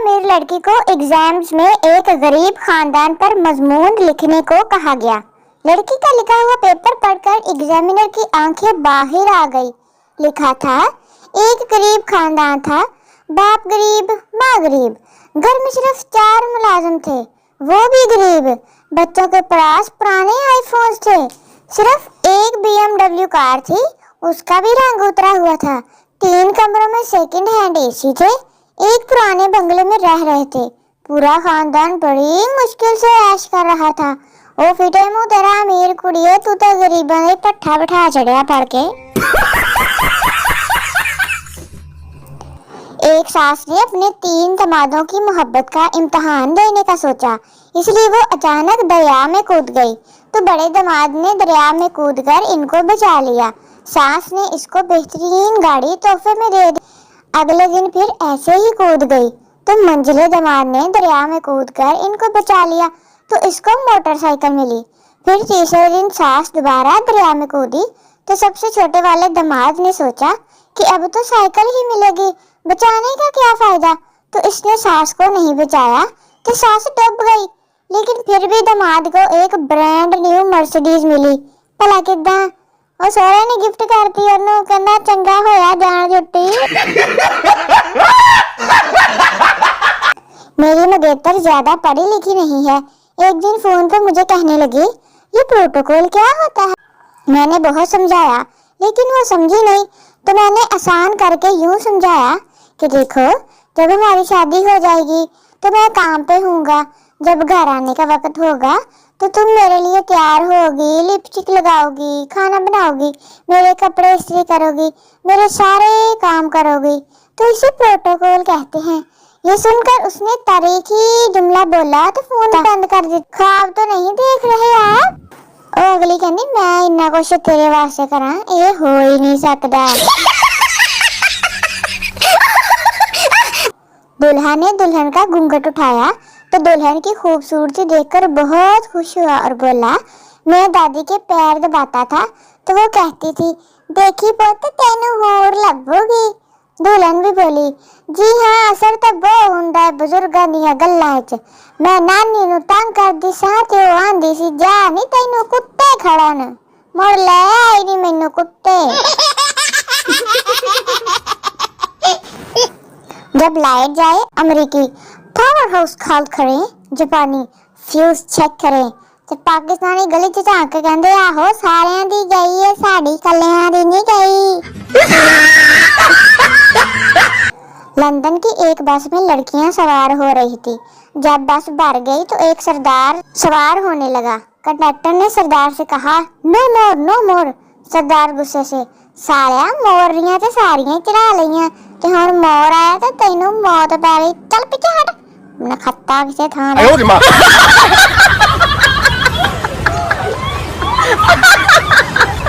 अमीर लड़की को एग्जाम्स में एक गरीब खानदान पर मजमून लिखने को कहा गया। लड़की का लिखा हुआ पेपर पढ़कर एग्जामिनर की आंखें बाहर आ गई। लिखा था, एक गरीब खानदान था, बाप गरीब, माँ गरीब, घर में सिर्फ 4 मुलाजिम थे, वो भी गरीब। बच्चों के पास पुराने आईफोन्स थे, सिर्फ एक BMW कार थी, उसका भी रंग उतरा हुआ था। 3 कमरों में सेकंड हैंड AC थे, एक पुराने बंगले में रह रहे थे। पूरा खानदान बड़ी मुश्किल से ऐश कर रहा था। ओ फिटे मुंह तेरा अमीर कुड़िए, तू तो गरीबों ने पट्ठा बिठा चढ़िया पढ़ के। एक सास ने अपने 3 दमादों की मोहब्बत का इम्तिहान देने का सोचा, इसलिए वो अचानक दरिया में कूद गई। तो बड़े दामाद ने दरिया में कूदकर इनको बचा लिया। सास ने इसको बेहतरीन गाड़ी तोहफे में दे दी। अगले दिन फिर ऐसे ही कूद गई तो मंझले दामाद ने दरिया में कूदकर इनको बचा लिया, तो इसको मोटरसाइकिल मिली। फिर तीसरे दिन सास दोबारा दरिया में कूदी तो सबसे छोटे वाले दामाद ने सोचा कि अब तो साइकिल ही मिलेगी, बचाने का क्या फायदा। तो इसने सास को नहीं बचाया तो सास डूब गई। लेकिन फिर भी दामाद को एक ब्रांड न्यू मर्सिडीज मिली। भला किदा और सोहरे ने गिफ्ट करती और कहना चंगा होया जान जुटी। मेरी मंगेतर ज्यादा पढ़ी लिखी नहीं है। एक दिन फोन पर मुझे कहने लगी, ये प्रोटोकॉल क्या होता है। मैंने बहुत समझाया लेकिन वो समझी नहीं, तो मैंने आसान करके यूं समझाया कि देखो, जब हमारी शादी हो जाएगी तो मैं काम पे हूँगा, जब घर आने का वक्त होगा तो तुम मेरे लिए तैयार होगी, लिपस्टिक लगाओगी, खाना बनाओगी, मेरे कपड़े इस्त्री करोगी, मेरे सारे काम करोगी, तो इसे प्रोटोकॉल कहते हैं। ये सुनकर उसने तारीखी जुमला बोला तो फोन बंद कर दिया। ख्वाब तो नहीं देख रहे आप? और अगली कहनी, मैं इन्ना कुछ तेरे वास्ते करा, ये हो ही नहीं सकता। दुल्हा ने दुल्हन का घूंघट उठाया तो दुल्हन की खूबसूरती देखकर बहुत खुश हुआ और बोला, मैं दादी के पैर दबाता था तो वो कहती थी, देखी पुत तेनू होर लभूगी। दुल्हन भी बोली, जी हाँ, असर तो बहुत हुंदा है बुजुर्गां दीयां गल्लां विच। मैं नानी नू तंग करदी सां ते ओ आंदी सी, जा नी तैनू कुत्ते खड़न, मुड़ ले आई नी मैनू कुत्ते। जब लाइट जाए अमरीकी पावर हाउस खाल करें, जापानी फ्यूज चेक करें, तो पाकिस्तानी गली च झांक के कहंदे, आहो सारियां दी गई है, साडी कल्लियां दी नहीं गई। लंदन की एक बस में लड़कियां सवार हो रही थी। जब बस भर गई तो एक सरदार सवार होने लगा। कंडक्टर ने सरदार से कहा, नो मोर, नो मोर। सरदार गुस्से से, सारियां मोरियां ते सारियां चढ़ा लईयां, ते हुण मोर आया ते तैनू मौत पै गई, चल पीछे हट, नखत्ता किसे थां दा।